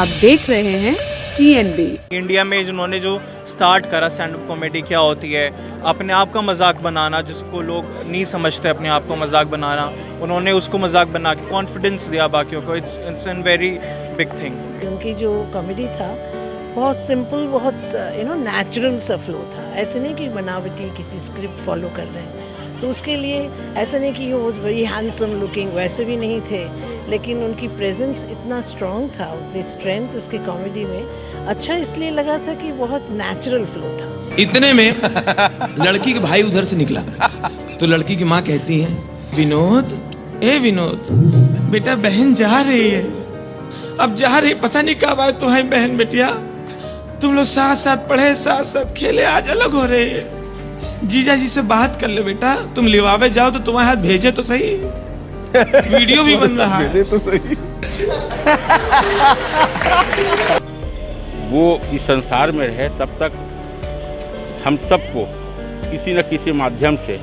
आप देख रहे हैं TNB। इंडिया में जिन्होंने जो स्टार्ट करा स्टैंड अप कॉमेडी क्या होती है, अपने आप का मजाक बनाना, जिसको लोग नहीं समझते अपने आप को मजाक बनाना, उन्होंने उसको मजाक बना के कॉन्फिडेंस दिया बाकियों को। It's an very big thing. उनकी जो कॉमेडी था बहुत सिंपल, बहुत नेचुरल सा फ्लो था। ऐसे नहीं कि बनावटी किसी स्क्रिप्ट फॉलो कर रहे हैं, तो उसके लिए ऐसा नहीं कि he was very handsome looking, वैसे भी नहीं थे, लेकिन उनकी प्रेजेंस इतना स्ट्रॉन्ग था, द स्ट्रेंथ उसकी कॉमेडी में अच्छा इसलिए लगा था कि बहुत नेचुरल फ्लो था। इतने में लड़की के भाई उधर से निकला तो लड़की की माँ कहती है, विनोद, ए विनोद, बेटा बहन जा रही है, अब जा रही, पता नहीं कब आए तो है बहन बेटिया, तुम लोग साथ साथ पढ़े, साथ साथ खेले, आज अलग हो रहे हैं, जीजा जी से बात कर ले बेटा, तुम लिवावे जाओ तो तुम्हारे हाथ भेजे तो सही, वीडियो भी बन रहा है तो सही। वो इस संसार में रहे तब तक हम सबको किसी न किसी माध्यम से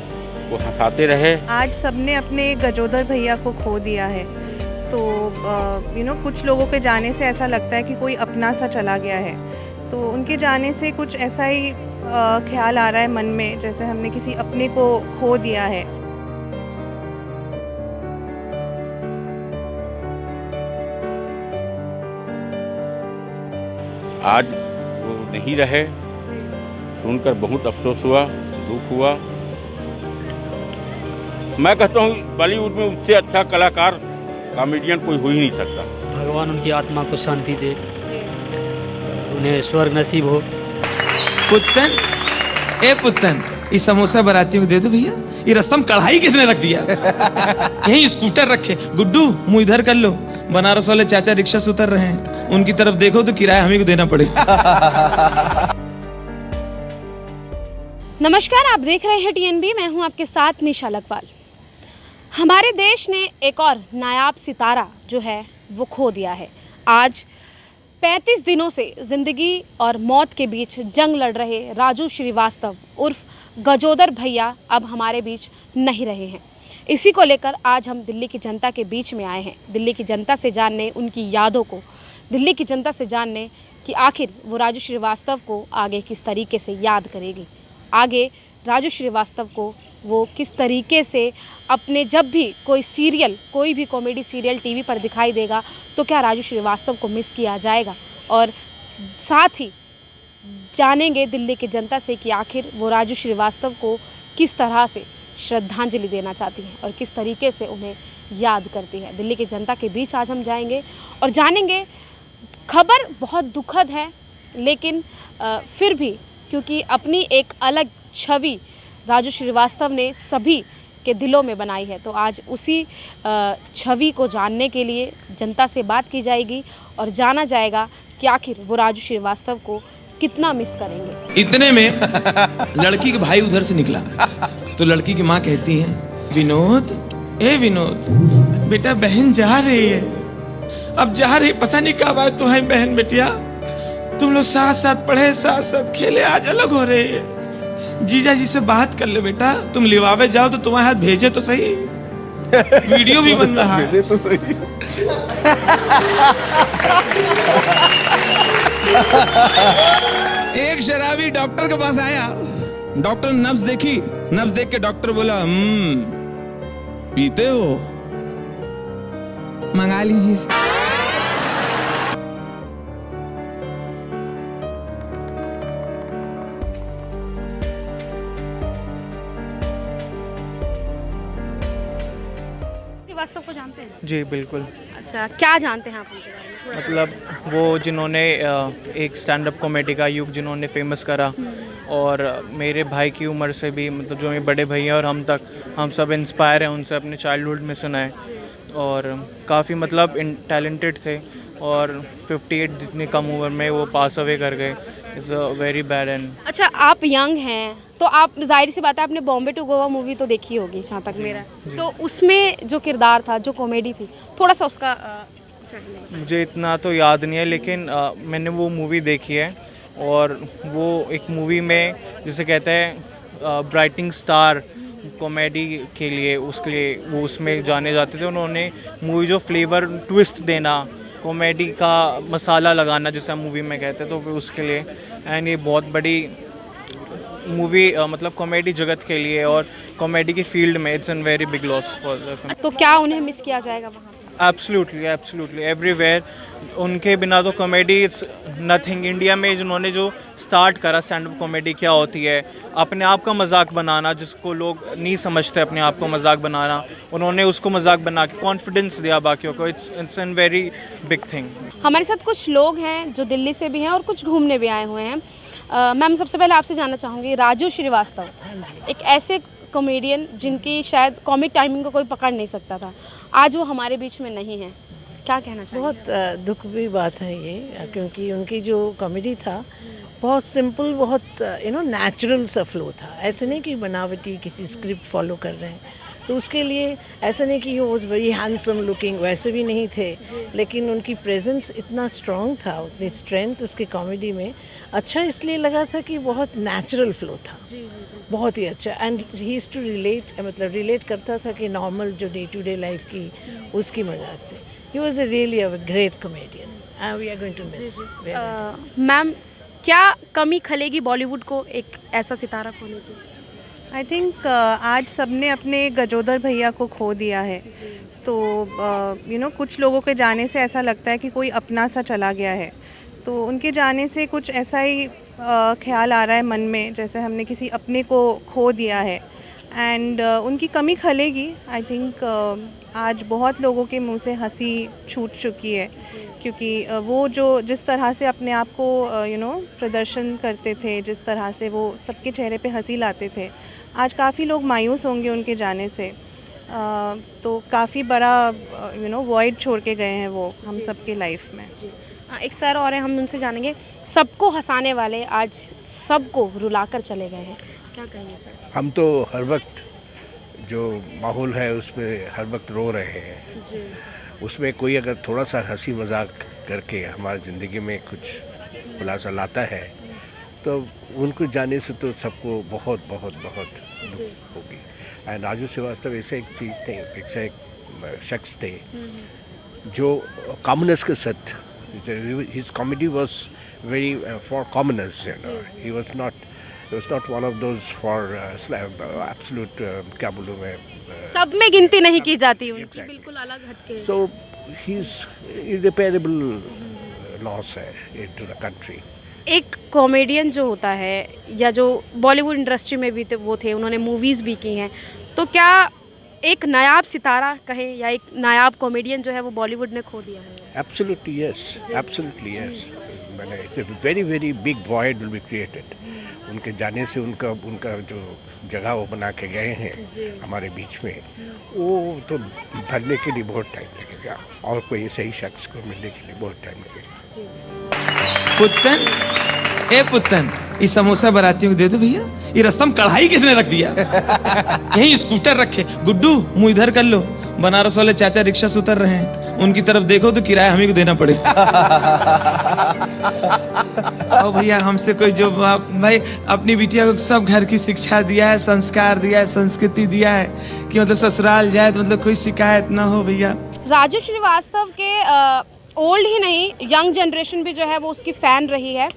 वो हंसाते रहे। आज सबने अपने गजोदर भैया को खो दिया है, तो कुछ लोगों के जाने से ऐसा लगता है कि कोई अपना सा चला गया है, तो उनके जाने से कुछ ऐसा ही ख्याल आ रहा है मन में, जैसे हमने किसी अपने को खो दिया है। आज वो नहीं रहे, सुनकर बहुत अफसोस हुआ, दुख हुआ। मैं कहता हूँ बॉलीवुड में उससे अच्छा कलाकार, कॉमेडियन कोई हो ही नहीं सकता। भगवान उनकी आत्मा को शांति दे, उन्हें स्वर्ग नसीब हो। पुत्तन, ए पुत्तन, इस समोसा बारातियों को दे दो भैया, ये रस्म कढ़ाई किसने रख दिया? यहीं स्कूटर रखे, गुड्डू मुंह इधर कर लो, बनारस वाले चाचा रिक्शा से उतर रहे हैं, उनकी तरफ देखो तो किराया हमें को देना पड़ेगा। नमस्कार, आप देख रहे हैं TNB, मैं हूं आपके साथ निशा लखवाल। हमारे देश ने एक और नायाब सितारा जो है वो खो दिया है। आज 35 दिनों से ज़िंदगी और मौत के बीच जंग लड़ रहे राजू श्रीवास्तव उर्फ गजोदर भैया अब हमारे बीच नहीं रहे हैं। इसी को लेकर आज हम दिल्ली की जनता के बीच में आए हैं, दिल्ली की जनता से जानने उनकी यादों को, दिल्ली की जनता से जानने कि आखिर वो राजू श्रीवास्तव को आगे किस तरीके से याद करेगी, आगे राजू श्रीवास्तव को वो किस तरीके से अपने, जब भी कोई सीरियल, कोई भी कॉमेडी सीरियल टीवी पर दिखाई देगा तो क्या राजू श्रीवास्तव को मिस किया जाएगा, और साथ ही जानेंगे दिल्ली की जनता से कि आखिर वो राजू श्रीवास्तव को किस तरह से श्रद्धांजलि देना चाहती हैं और किस तरीके से उन्हें याद करती है। दिल्ली की जनता के बीच आज हम जाएंगे और जानेंगे। खबर बहुत दुखद है, लेकिन फिर भी क्योंकि अपनी एक अलग छवि राजू श्रीवास्तव ने सभी के दिलों में बनाई है, तो आज उसी छवि को जानने के लिए जनता से बात की जाएगी और जाना जाएगा कि आखिर वो राजू श्रीवास्तव को कितना मिस करेंगे। इतने में लड़की के भाई उधर से निकला तो लड़की की माँ कहती है, विनोद, ए विनोद, बेटा बहन जा रही है, अब जा रही, पता नहीं कब आए तो है बहन बेटिया, तुम लोग साथ साथ पढ़े, साथ साथ खेले, आज अलग हो रहे हैं, जीजा जी से बात कर ले बेटा, तुम लिवावे जाओ तो तुम्हारे हाथ भेजे तो सही, वीडियो भी बन रहा है तो सही। एक शराबी डॉक्टर के पास आया, डॉक्टर ने नब्ज देखी, नब्ज देख के डॉक्टर बोला, पीते हो, मंगा लीजिए। श्रीवास्तव को जानते हैं? जी बिल्कुल। अच्छा, क्या जानते हैं आप उनके बारे में? मतलब वो जिन्होंने एक स्टैंड अप कॉमेडी का युग जिन्होंने फेमस करा, और मेरे भाई की उम्र से भी, मतलब जो मेरे बड़े भैया और हम तक, हम सब इंस्पायर हैं उनसे, अपने चाइल्डहुड में सुना है, और काफ़ी मतलब टैलेंटेड थे, और 58 जितनी कम उम्र में वो पास अवे कर गए। It's a very bad and. अच्छा, आप यंग हैं तो आप, जाहिर सी बात है, आपने बॉम्बे टू गोवा मूवी तो देखी होगी जहाँ तक मेरा, तो उसमें जो किरदार था, जो कॉमेडी थी, थोड़ा सा उसका मुझे इतना तो याद नहीं है, लेकिन मैंने वो मूवी देखी है, और वो एक मूवी में जिसे कहते हैं ब्राइटिंग स्टार कॉमेडी के लिए, उसके लिए वो उसमें जाने जाते थे। उन्होंने मूवी जो फ्लेवर ट्विस्ट देना कॉमेडी का मसाला लगाना जिसे हम मूवी में कहते हैं, तो फिर उसके लिए एंड ये बहुत बड़ी मूवी मतलब कॉमेडी जगत के लिए और कॉमेडी की फील्ड में it's an very big loss for तो क्या उन्हें मिस किया जाएगा वहाँ पर? Absolutely everywhere. उनके बिना तो कॉमेडी इट्स नथिंग। इंडिया में जिन्होंने जो स्टार्ट करा स्टैंड अप कॉमेडी क्या होती है, अपने आप का मजाक बनाना, जिसको लोग नहीं समझते अपने आप को मजाक बनाना, उन्होंने उसको मजाक बना के कॉन्फिडेंस दिया बाकियों को। It's an very big thing. हमारे साथ कुछ लोग हैं जो दिल्ली से भी हैं और कुछ घूमने भी आए हुए हैं। मैम, सबसे पहले आपसे जानना चाहूँगी, राजू श्रीवास्तव एक ऐसे कॉमेडियन जिनकी शायद कॉमिक टाइमिंग को कोई पकड़ नहीं सकता था, आज वो हमारे बीच में नहीं है, क्या कहना चाहिए? बहुत दुख भी बात है ये, क्योंकि उनकी जो कॉमेडी था बहुत सिंपल, बहुत नेचुरल सा फ्लो था। ऐसे नहीं कि बनावटी किसी स्क्रिप्ट फॉलो कर रहे हैं, तो उसके लिए ऐसा नहीं कि he was very handsome looking, वैसे भी नहीं थे, लेकिन उनकी प्रेजेंस इतना स्ट्रॉन्ग था, उतनी स्ट्रेंथ उसके कॉमेडी में। अच्छा इसलिए लगा था कि बहुत नेचुरल फ्लो था, बहुत ही अच्छा। And he is to relate, मतलब रिलेट करता था कि नॉर्मल जो डे टू डे लाइफ की उसकी मजाक से। He was really a great comedian and we are going to miss. Ma'am, क्या कमी खलेगी बॉलीवुड को एक ऐसा सितारा खोने की? आई थिंक आज सबने अपने गजोदर भैया को खो दिया है, तो कुछ लोगों के जाने से ऐसा लगता है कि कोई अपना सा चला गया है। तो उनके जाने से कुछ ऐसा ही ख्याल आ रहा है मन में, जैसे हमने किसी अपने को खो दिया है। एंड उनकी कमी खलेगी। आई थिंक आज बहुत लोगों के मुंह से हंसी छूट चुकी है, क्योंकि वो जिस तरह से अपने आप को प्रदर्शन करते थे, जिस तरह से वो सबके चेहरे पे हंसी लाते थे, आज काफ़ी लोग मायूस होंगे उनके जाने से। तो काफ़ी बड़ा वॉइड छोड़ के गए हैं वो हम सबके लाइफ में। एक सर और हैं, हम उनसे जानेंगे, सबको हंसाने वाले आज सबको रुलाकर चले गए हैं, क्या कहेंगे सर? हम तो हर वक्त जो माहौल है उसमें हर वक्त रो रहे हैं। उसमें कोई अगर थोड़ा सा हंसी मजाक करके हमारी ज़िंदगी में कुछ खुलासा लाता है, तो उनको जाने से तो सबको बहुत बहुत बहुत दुख होगी। एंड राजू श्रीवास्तव ऐसे एक चीज़ थे, ऐसा एक शख्स थे जो कॉमनर्स के साथ, his comedy was very for commoners, he was not one of those for absolute क्या बोलूँ मैं, सब में गिनती नहीं की जाती उनकी, बिल्कुल अलग हटके। so he's irreparable loss है to the country। एक कॉमेडियन जो होता है, या जो बॉलीवुड इंडस्ट्री में भी वो थे, उन्होंने मूवीज़ भी की हैं, तो क्या एक नायाब सितारा कहें या एक नायाब कॉमेडियन जो है वो बॉलीवुड ने खो दिया है? Absolutely yes, absolutely yes। मैंने it's a very very big void will be created। उनके जाने से उनका जो जगह वो बना के गए हैं हमारे बीच में, वो तो भरने के लिए बहुत टाइम लगेगा, और कोई सही शख्स को मिलने के लिए बहुत टाइम लगेगा। पुत्तन, ए पुत्तन, ये समोसा बारातियों को दे दो भैया। ये रसम कढ़ाई किसने रख दिया? यही स्कूटर रखे। गुड्डू, मुंह इधर कर लो, बनारस वाले चाचा रिक्शा से उतर रहे हैं, उनकी तरफ देखो तो किराया हमें को देना पड़ेगा। और भैया हमसे कोई जो भाई अपनी बिटिया को सब घर की शिक्षा दिया है, संस्कार दिया है, संस्कृति दिया है कि मतलब ससुराल जाए तो मतलब कोई शिकायत ना हो भैया। राजू श्रीवास्तव के ओल्ड ही नहीं, यंग जनरेशन भी जो है वो उसकी फ़ैन रही है।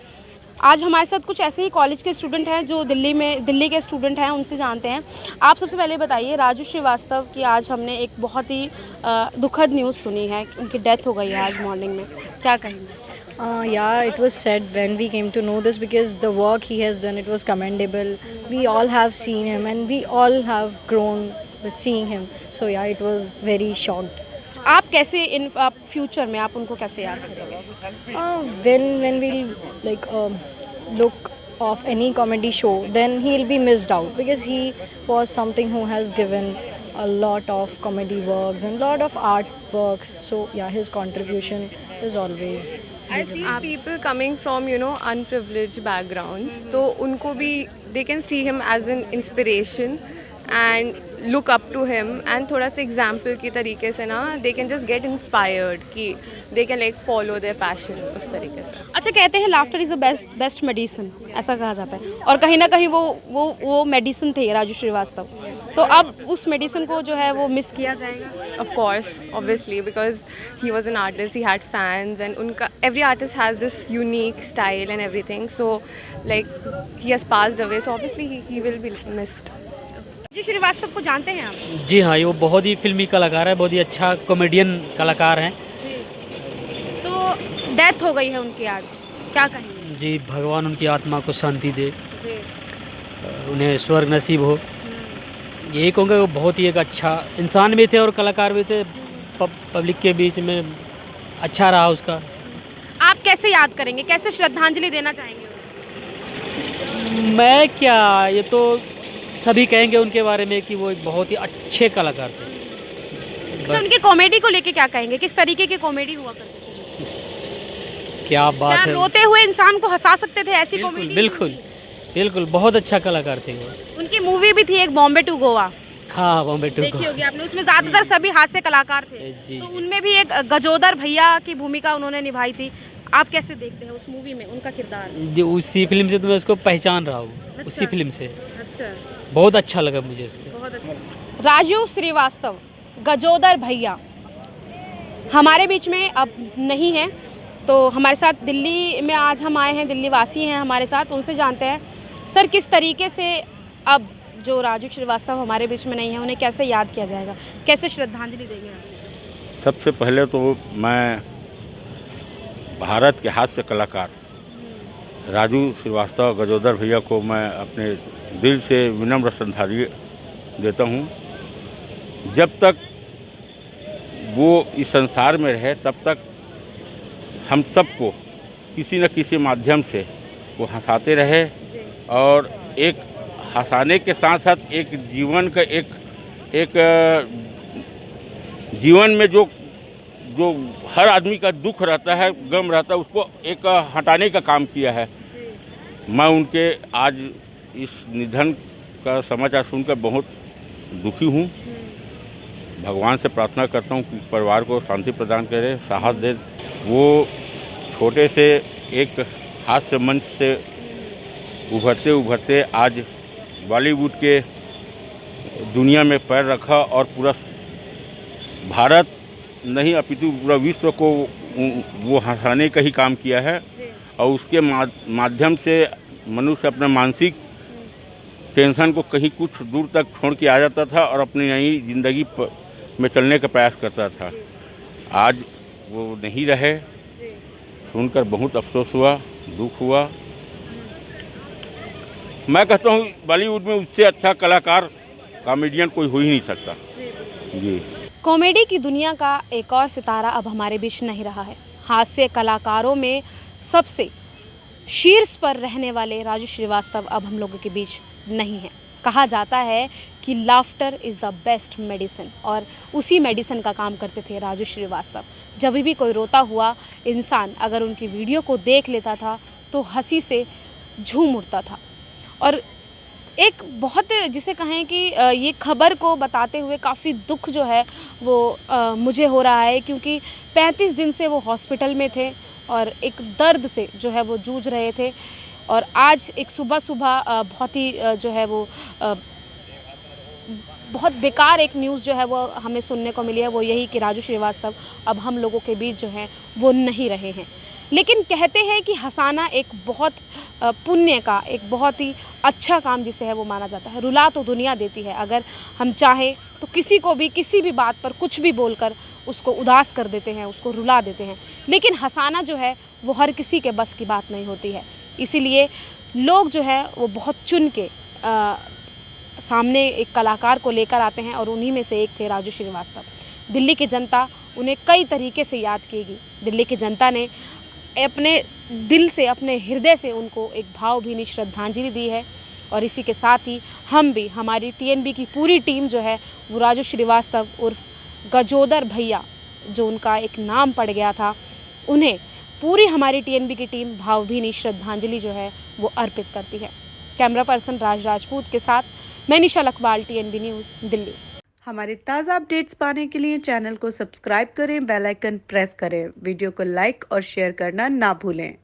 आज हमारे साथ कुछ ऐसे ही कॉलेज के स्टूडेंट हैं जो दिल्ली के स्टूडेंट हैं, उनसे जानते हैं। आप सबसे पहले बताइए, राजू श्रीवास्तव की आज हमने एक बहुत ही दुखद न्यूज़ सुनी है, उनकी डेथ हो गई है आज मॉर्निंग में, क्या कहेंगे? Yeah, it was sad when we came to know this, because the work he has done, it was commendable. We all have seen him and we all have grown with seeing him. So yeah, it was very shocked. आप कैसे in future में आप उनको कैसे याद करेंगे? When we'll like look of any comedy show, then he'll be missed out, because he was something who has given a lot of comedy works and lot of art works. So yeah, his contribution is always. I feel people coming from unprivileged backgrounds, तो उनको भी they can see him as an inspiration and look up to him, and थोड़ा सा example की तरीके से ना they can just get inspired कि they can like follow their passion उस तरीके से। अच्छा, कहते हैं laughter is the best medicine, ऐसा कहा जाता है, और कहीं ना कहीं वो मेडिसिन थे राजू श्रीवास्तव। तो अब उस मेडिसिन को जो है वो मिस किया जाएगा। Of course, obviously, because he was an artist, he had fans, and unka, every artist has this unique style and everything. So, like, he has passed away, so obviously he will be missed. जी श्रीवास्तव को जानते हैं आप? जी हाँ, ये वो बहुत ही फिल्मी कलाकार है, बहुत ही अच्छा कॉमेडियन कलाकार हैं। तो डेथ हो गई है उनकी आज, क्या कहेंगे? जी, भगवान उनकी आत्मा को शांति दे, उन्हें स्वर्ग नसीब हो। यही कहूँगा वो बहुत ही एक अच्छा इंसान भी थे और कलाकार भी थे, पब्लिक के बीच में अच्छा रहा उसका। आप कैसे याद करेंगे, कैसे श्रद्धांजलि देना चाहेंगे? मैं क्या, ये तो सभी कहेंगे उनके बारे में कि वो एक बहुत ही अच्छे कलाकार थे। अच्छा, उनके कॉमेडी को लेके क्या कहेंगे, किस तरीके की कॉमेडी हुआ करती थी? क्या बात क्या है, रोते हुए इंसान को हंसा सकते थे ऐसी बिल्कुल कॉमेडी? बिल्कुल बिल्कुल, बहुत अच्छा कलाकार थे वो। उनकी मूवी भी थी एक, बॉम्बे टू गोवा, हाँ बॉम्बे टू देखी होगी आपने, उसमें ज्यादातर सभी हास्य कलाकार थे। जी, तो उनमें भी एक गजोदर भैया की भूमिका उन्होंने निभाई थी। आप कैसे देखते हैं उस मूवी में उनका किरदार? जी, उसी फिल्म से तो मैं उसको पहचान रहा हूँ। अच्छा। उसी फिल्म से अच्छा, बहुत अच्छा लगा मुझे उसको। बहुत अच्छा। राजू श्रीवास्तव, गजोदर भैया हमारे बीच में अब नहीं है, तो हमारे साथ दिल्ली में आज हम आए हैं, दिल्ली वासी हैं हमारे साथ, उनसे जानते हैं सर किस तरीके से अब जो राजू श्रीवास्तव हमारे बीच में नहीं है उन्हें कैसे याद किया जाएगा, कैसे श्रद्धांजलि देंगे आप? सबसे पहले तो मैं भारत के हास्य कलाकार राजू श्रीवास्तव गजोदर भैया को मैं अपने दिल से विनम्र श्रद्धांजलि देता हूँ। जब तक वो इस संसार में रहे तब तक हम सबको किसी न किसी माध्यम से वो हंसाते रहे, और एक हंसाने के साथ साथ एक जीवन का एक जीवन में जो हर आदमी का दुख रहता है, गम रहता है, उसको एक हटाने का काम किया है। मैं उनके आज इस निधन का समाचार सुनकर बहुत दुखी हूँ। भगवान से प्रार्थना करता हूँ कि परिवार को शांति प्रदान करे, साहस दे। वो छोटे से एक हास्य मंच से उभरते उभरते आज बॉलीवुड के दुनिया में पैर रखा, और पूरा भारत नहीं अपितु पूरा विश्व को वो हंसाने का ही काम किया है। और उसके माध्यम से मनुष्य अपना मानसिक टेंशन को कहीं कुछ दूर तक छोड़ के आ जाता था और अपनी नई जिंदगी में चलने का प्रयास करता था। आज वो नहीं रहे, सुनकर बहुत अफसोस हुआ, दुख हुआ। मैं कहता हूँ बॉलीवुड में उससे अच्छा कलाकार कॉमेडियन कोई हो ही नहीं सकता। जी, कॉमेडी की दुनिया का एक और सितारा अब हमारे बीच नहीं रहा है। हास्य कलाकारों में सबसे शीर्ष पर रहने वाले राजू श्रीवास्तव अब हम लोगों के बीच नहीं है। कहा जाता है कि laughter is the best medicine, और उसी मेडिसिन का काम करते थे राजू श्रीवास्तव। जब भी कोई रोता हुआ इंसान अगर उनकी वीडियो को देख लेता था तो हंसी से झूम उठता था। और एक बहुत जिसे कहें कि ये खबर को बताते हुए काफ़ी दुख जो है वो मुझे हो रहा है, क्योंकि 35 दिन से वो हॉस्पिटल में थे और एक दर्द से जो है वो जूझ रहे थे। और आज एक सुबह बहुत ही जो है वो बहुत बेकार एक न्यूज़ जो है वो हमें सुनने को मिली है, वो यही कि राजू श्रीवास्तव अब हम लोगों के बीच जो हैं वो नहीं रहे हैं। लेकिन कहते हैं कि हंसाना एक बहुत पुण्य का, एक बहुत ही अच्छा काम जिसे है वो माना जाता है। रुला तो दुनिया देती है, अगर हम चाहें तो किसी को भी किसी भी बात पर कुछ भी बोलकर उसको उदास कर देते हैं, उसको रुला देते हैं। लेकिन हंसाना जो है वो हर किसी के बस की बात नहीं होती है। इसीलिए लोग जो है वो बहुत चुन के सामने एक कलाकार को लेकर आते हैं, और उन्हीं में से एक थे राजू श्रीवास्तव। दिल्ली की जनता उन्हें कई तरीके से याद किएगी। दिल्ली की जनता ने अपने दिल से, अपने हृदय से उनको एक भावभीनी श्रद्धांजलि दी है। और इसी के साथ ही हम भी, हमारी टीएनबी की पूरी टीम जो है वो राजू श्रीवास्तव उर्फ गजोदर भैया, जो उनका एक नाम पड़ गया था, उन्हें पूरी हमारी टीएनबी की टीम भावभीनी श्रद्धांजलि जो है वो अर्पित करती है। कैमरा पर्सन राज राजपूत के साथ मैं निशा लखवाल, टीएनबी न्यूज़, दिल्ली। हमारे ताज़ा अपडेट्स पाने के लिए चैनल को सब्सक्राइब करें, बेल आइकन प्रेस करें, वीडियो को लाइक और शेयर करना ना भूलें।